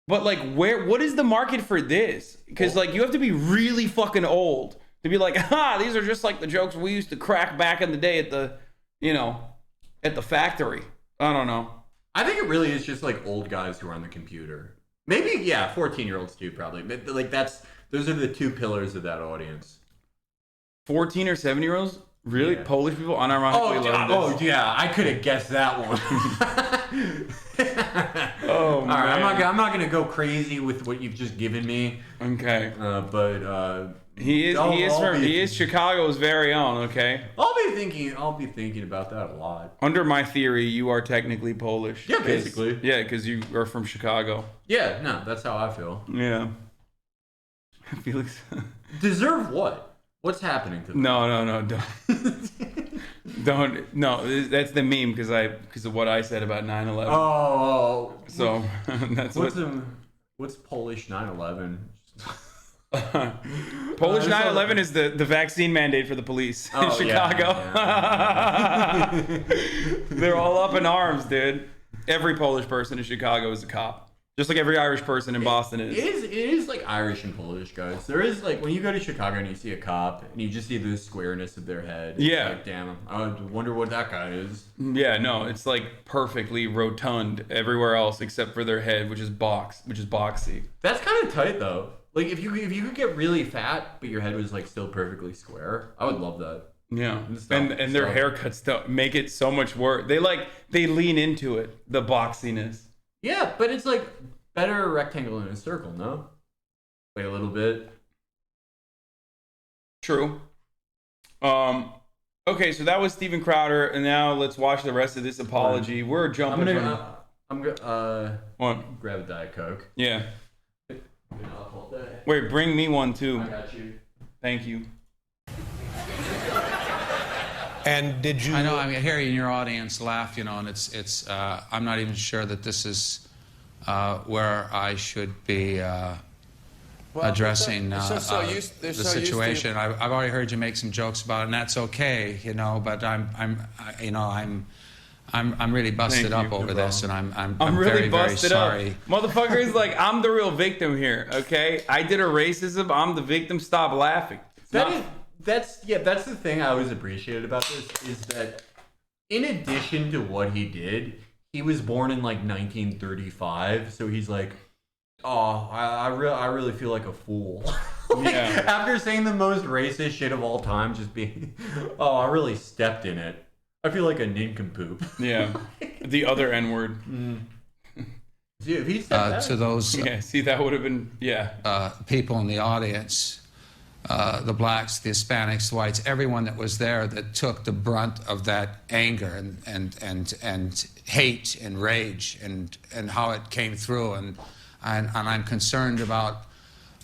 But like, what is the market for this? Because like you have to be really fucking old to be like, these are just like the jokes we used to crack back in the day at the factory. I don't know. I think it really is just like old guys who are on the computer. Maybe, 14-year-olds too, probably. Like those are the two pillars of that audience. 14 or 7-year-olds? Really? Yeah. Polish people unironically love this? Yeah, I could have guessed that one. Oh, man. All right, I'm not gonna go crazy with what you've just given me. Okay. But he is Chicago's very own. Okay. I'll be thinking about that a lot. Under my theory, you are technically Polish. Yeah, basically. Yeah, because you are from Chicago. Yeah, no, that's how I feel. Yeah. Felix. Deserve what? What's happening to them? No, don't. No, that's the meme because of what I said about 9/11. Oh. So that's what's Polish 9/11? Polish 9/11 is the vaccine mandate for the police in Chicago. Yeah. They're all up in arms, dude. Every Polish person in Chicago is a cop. Just like every Irish person in Boston is. It is like Irish and Polish, guys. There is like when you go to Chicago and you see a cop and you just see the squareness of their head. Yeah. Like, damn, I wonder what that guy is. Yeah, no, it's like perfectly rotund everywhere else except for their head, which is boxy. That's kind of tight though. Like if you could get really fat but your head was like still perfectly square, I would love that. Yeah. And their haircuts don't make it so much worse. They lean into it, the boxiness. Yeah, but it's like better a rectangle than a circle, no? Like a little bit. True. Okay, so that was Steven Crowder, and now let's watch the rest of this apology. We're jumping I'm gonna what? Grab a Diet Coke. Yeah. Wait, bring me one too. I got you. Thank you. And did you? I know. I mean, hearing your audience laugh, and it's. I'm not even sure that this is where I should be addressing the situation. I've already heard you make some jokes about it, and that's okay, But I'm really busted up over this, and I'm really very, busted very sorry. Up. Motherfucker is like, I'm the real victim here. Okay, I did a racism. I'm the victim. Stop laughing. That's the thing I always appreciated about this is that in addition to what he did, he was born in like 1935, so he's like, I really feel like a fool. Yeah. After saying the most racist shit of all time, just being, I really stepped in it. I feel like a nincompoop. Yeah. The other N word. See, if he said that. To those Yeah, see, that would have been, people in the audience, the blacks, the Hispanics, the whites, everyone that was there that took the brunt of that anger and hate and rage and how it came through. And I'm concerned about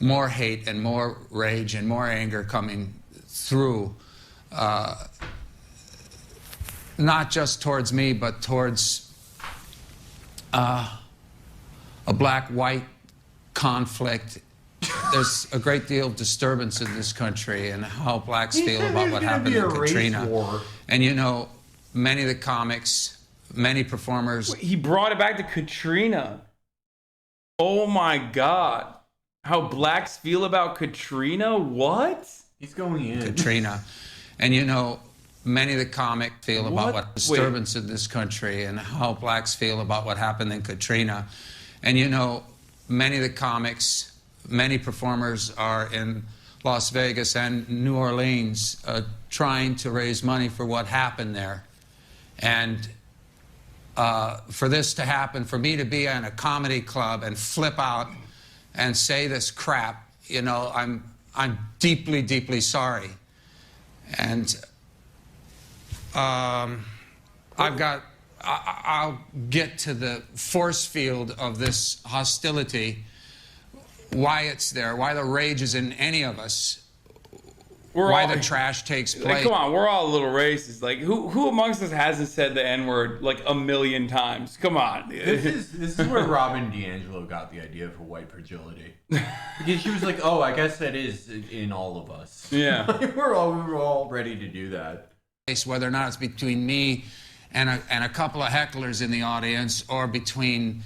more hate and more rage and more anger coming through, not just towards me, but towards a black-white conflict. There's a great deal of disturbance in this country and how blacks feel about what happened in Katrina. War. And you know, many of the comics, many performers. He brought it back to Katrina. Oh my God. How blacks feel about Katrina? What? He's going in. Katrina. And you know, many of the comics feel about what disturbance in this country and how blacks feel about what happened in Katrina. And you know, many of the comics, many performers are in Las Vegas and New Orleans trying to raise money for what happened there. And for this to happen, for me to be in a comedy club and flip out and say this crap, you know, I'm deeply, deeply sorry. And I'll get to the force field of this hostility, why it's there, why the rage is in any of us, why the trash takes place. Like, come on, we're all a little racist. Like, who amongst us hasn't said the N-word like a million times? Come on. This is where Robin DiAngelo got the idea for white fragility. Because she was like, oh, I guess that is in all of us. Yeah. we were all ready to do that. Whether or not it's between me and a couple of hecklers in the audience, or between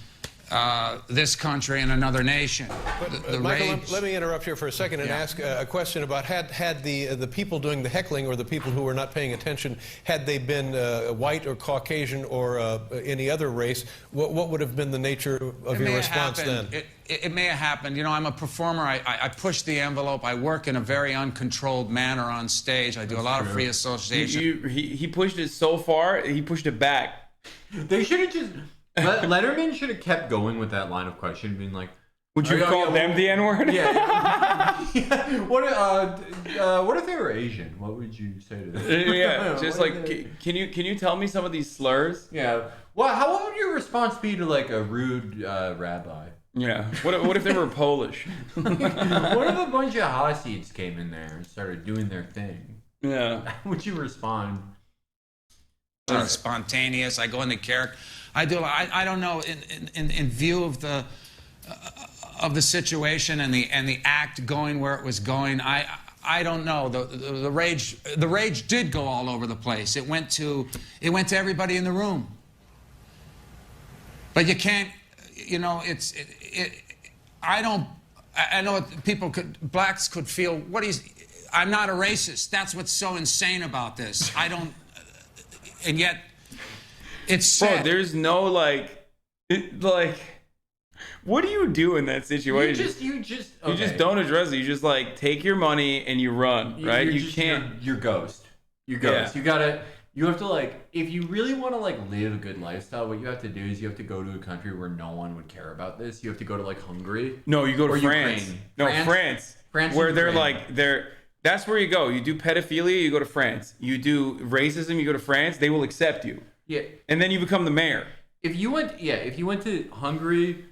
this country and another nation. But, Michael, let me interrupt here for a second and ask a question about had the people doing the heckling, or the people who were not paying attention, had they been white or Caucasian or any other race, what would have been the nature of your response then? It may have happened. You know, I'm a performer. I push the envelope. I work in a very uncontrolled manner on stage. I do a lot of free association. He pushed it so far, he pushed it back. They should have just... Letterman should have kept going with that line of question, being like, would you call them the N-word? Yeah. Yeah. What if they were Asian? What would you say to them? Yeah, just like, can you tell me some of these slurs? Yeah. Well, what would your response be to like a rude rabbi? Yeah. What if they were Polish? What if a bunch of Hasids came in there and started doing their thing? Yeah. How would you respond? Spontaneous. I go into character. I don't know. In view of the situation and the act going where it was going, I don't know. The rage did go all over the place. It went to everybody in the room. But you can't. You know, I know blacks could feel I'm not a racist. That's what's so insane about this. I don't. And yet, it's sad. Bro, there's no what do you do in that situation? You just don't address it. You just like take your money and you run, right? You can't. You're ghost. You're ghost. Yeah. You have to like, if you really want to like live a good lifestyle, what you have to do is you have to go to a country where no one would care about this. You have to go to like Hungary. No, you go to France. Ukraine. No, France. Where that's where you go. You do pedophilia, you go to France. You do racism, you go to France. They will accept you. Yeah. And then you become the mayor. If you went to Hungary,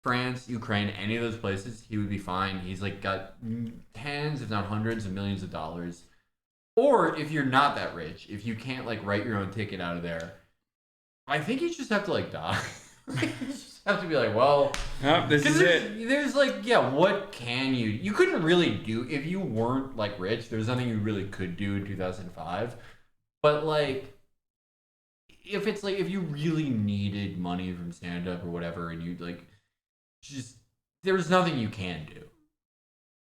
France, Ukraine, any of those places, he would be fine. He's like got tens, if not hundreds of millions of dollars. Or if you're not that rich, if you can't like write your own ticket out of there, I think you just have to like die. You just have to be like, well, this is it. There's like, yeah, what can you? You couldn't really do if you weren't like rich. There's nothing you really could do in 2005. But like, if it's like if you really needed money from stand up or whatever, and you like, just there's nothing you can do.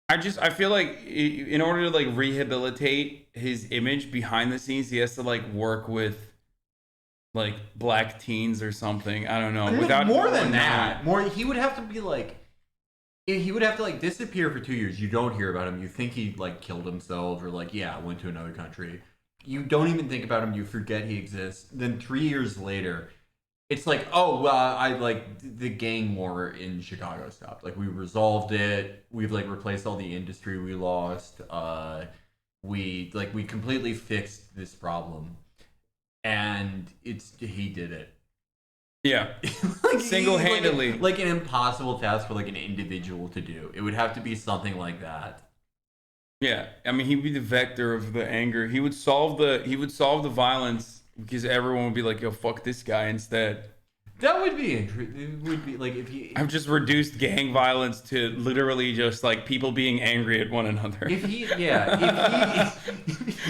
I feel like in order to like rehabilitate his image behind the scenes, he has to like work with like black teens or something. I don't know. Without more than that, he would have to be like, he would have to like disappear for 2 years. You don't hear about him. You think he like killed himself or like went to another country. You don't even think about him. You forget he exists. Then 3 years later, it's like, oh, well, I like the gang war in Chicago stopped. Like, we resolved it. We've like replaced all the industry we lost. We completely fixed this problem, and he did it. Yeah, like, single-handedly. Like an impossible task for like an individual to do. It would have to be something like that. Yeah, I mean, he'd be the vector of the anger. He would solve the violence because everyone would be like, "Yo, fuck this guy" instead. That would be interesting. It would be like if he. I've just reduced gang violence to literally just like people being angry at one another.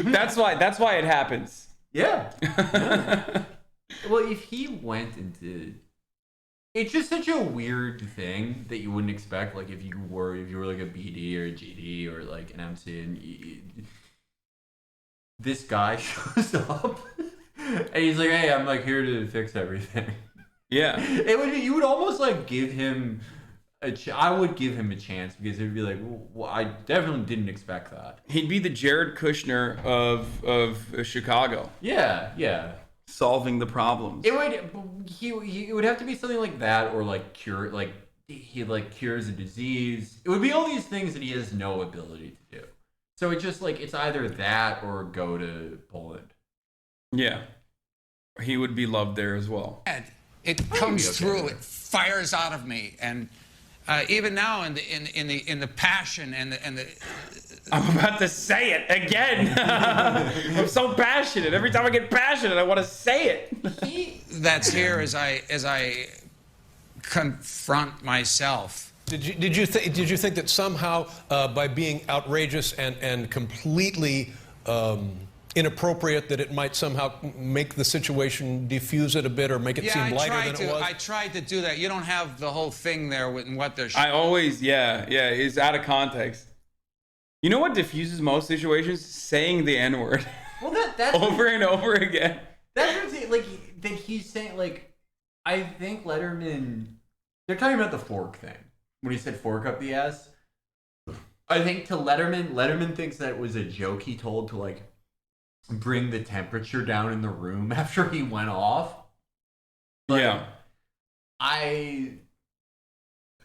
That's why it happens. Yeah. Yeah. Well, if he went into, it's just such a weird thing that you wouldn't expect. Like if you were like a BD or a GD or like an MC, and this guy shows up and he's like, "Hey, I'm like here to fix everything." Yeah, you would almost like give him I would give him a chance because it would be like, well, I definitely didn't expect that. He'd be the Jared Kushner of Chicago. Yeah. Solving the problems. It would have to be something like that, or like he cures a disease. It would be all these things that he has no ability to do. So it's just like it's either that or go to Poland. Yeah, he would be loved there as well. It comes through. It fires out of me, and even now in the passion and the. I'm about to say it again. I'm so passionate. Every time I get passionate, I want to say it. That's here as I confront myself. Did you think that somehow by being outrageous and completely inappropriate that it might somehow make the situation diffuse it a bit or make it seem lighter than it was? I tried to do that. You don't have the whole thing there with what they're showing. I always, it's out of context. You know what diffuses most situations? Saying the N-word. Well, that's over and over again. That's what like that he's saying. Like, I think Letterman. They're talking about the fork thing when he said fork up the ass. I think to Letterman thinks that it was a joke he told to like bring the temperature down in the room after he went off. Like, yeah. I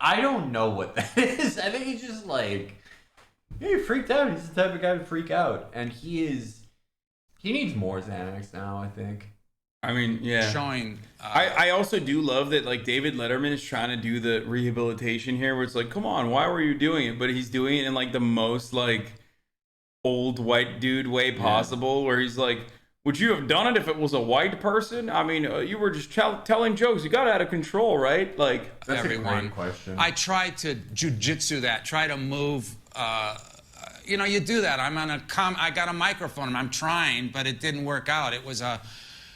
don't know what that is. I think he's just like. He freaked out. He's the type of guy to freak out, and he needs more Xanax now, I think. I mean, yeah. Showing. I also do love that like David Letterman is trying to do the rehabilitation here, where it's like, come on, why were you doing it? But he's doing it in like the most like old white dude way possible, where he's like, would you have done it if it was a white person? I mean, you were just telling jokes. You got out of control, right? Like that's everyone. A great question. I tried to jujitsu that. Try to move. You do that. I got a microphone. I'm trying, but it didn't work out. It was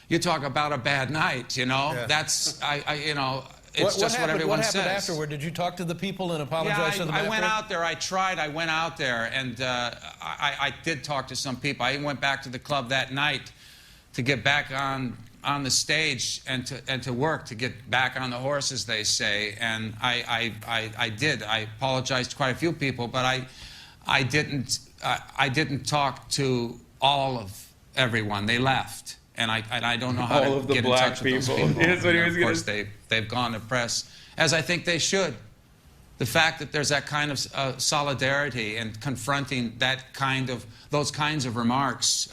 you talk about a bad night. Yeah. That's it's just what everyone says. What happened afterward? Did you talk to the people and apologize to them? I went out there. I tried. I went out there, and I did talk to some people. I even went back to the club that night to get back on the stage and to work, to get back on the horse, as they say. And I did. I apologized to quite a few people, but I didn't talk to all of everyone. They left, and I don't know how all to of the get in black touch with those people. people. That's what he was of course, they've gone to press, as I think they should. The fact that there's that kind of solidarity and confronting those kinds of remarks.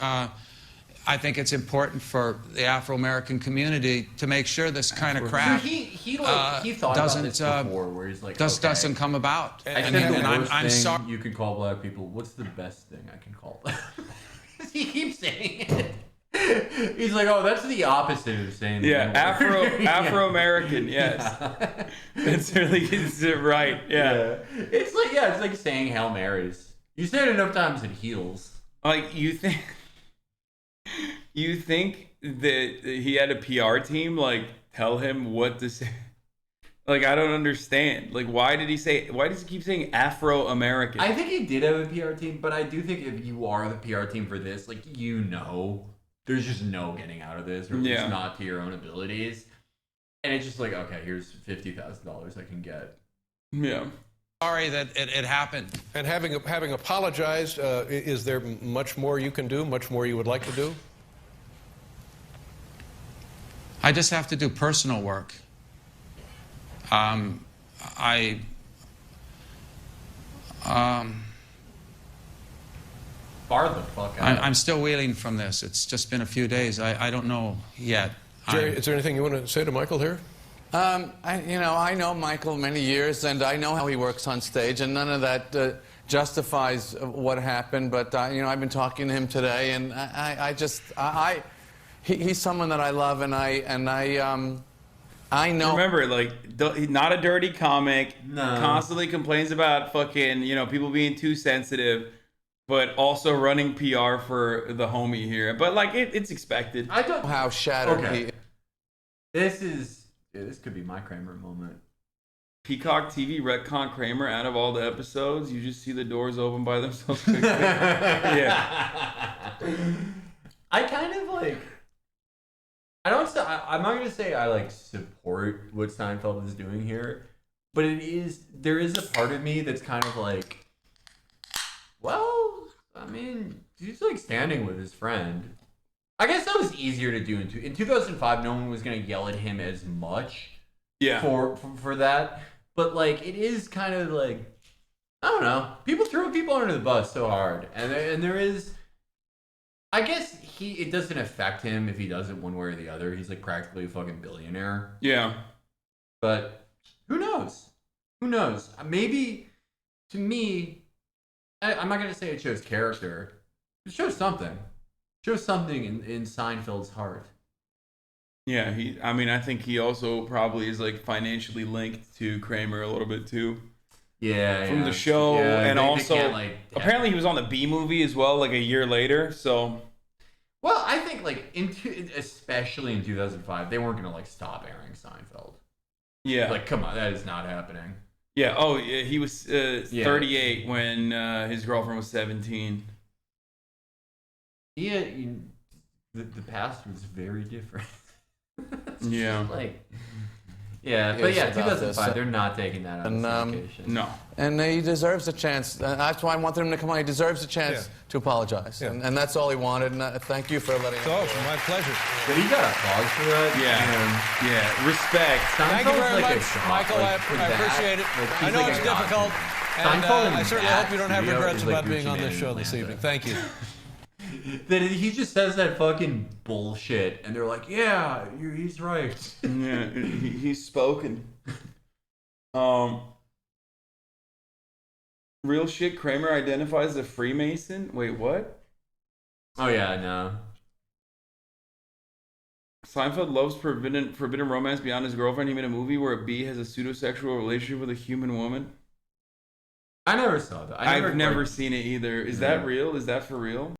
I think it's important for the Afro-American community to make sure this kind of crap he thought about this before, where he's like, doesn't come about. And I'm sorry. You could call black people. What's the best thing I can call them? He keeps saying it. He's like, oh, that's the opposite of saying. Yeah, Afro-American. Yes, that's really right. Yeah. It's like saying Hail Marys. You say it enough times, it heals. Like you think that he had a PR team like tell him what to say? Like, I don't understand. Like, why does he keep saying Afro-American? I think he did have a PR team, but I do think if you are the PR team for this, like, there's just no getting out of this, or it's not to your own abilities. And it's just like, okay, here's $50,000 I can get. Yeah. Sorry that it happened. And having apologized, is there much more you can do? Much more you would like to do? I just have to do personal work. I Bar the fuck out. I'm still reeling from this. It's just been a few days. I don't know yet. Jerry, is there anything you want to say to Michael here? I know Michael many years, and I know how he works on stage, and none of that justifies what happened. But I've been talking to him today, and he's someone that I love, and I know. Remember, like, he's not a dirty comic. No. Constantly complains about fucking, people being too sensitive, but also running PR for the homie here. But like, it's expected. I don't know how shattered he. This could be my Kramer moment. Peacock TV retcon Kramer out of all the episodes. You just see the doors open by themselves quickly. Yeah. I kind of like. I'm not gonna say I like support what Seinfeld is doing here, but there is a part of me that's kind of like, well, I mean, he's like standing with his friend. I guess that was easier to do in 2005. No one was gonna yell at him as much. Yeah. For that, but like it is kind of like, I don't know. People throw people under the bus so hard, and there is. I guess it doesn't affect him if he does it one way or the other. He's like practically a fucking billionaire. Yeah. But who knows? Who knows? Maybe to me, I'm not gonna say it shows character. It shows something. It shows something in Seinfeld's heart. Yeah, I think he also probably is like financially linked to Kramer a little bit too. Yeah, from the show, and also apparently he was on the B movie as well, like a year later. So, well, I think like especially in 2005, they weren't gonna like stop airing Seinfeld. Yeah, like come on, that is not happening. Yeah. Oh, yeah, he was 38 when his girlfriend was 17. Yeah, the past was very different. Yeah. But 2005, they're not taking that out of syndication. No. And he deserves a chance. That's why I wanted him to come on. He deserves a chance to apologize. Yeah. And that's all he wanted. And thank you for letting him. Oh, my pleasure. But he got applause for that. Yeah. Respect. Thank you very much, Michael. I appreciate it. I know it's difficult. And I certainly hope you don't have regrets about being on this show this evening. Thank you. That he just says that fucking bullshit, and they're like, "Yeah, he's right." Yeah, he's spoken. Real shit. Kramer identifies as a Freemason. Wait, what? Oh yeah, I know. Seinfeld loves forbidden romance beyond his girlfriend. He made a movie where a bee has a pseudosexual relationship with a human woman. I never saw that. I've never seen it either. Is that real? Is that for real?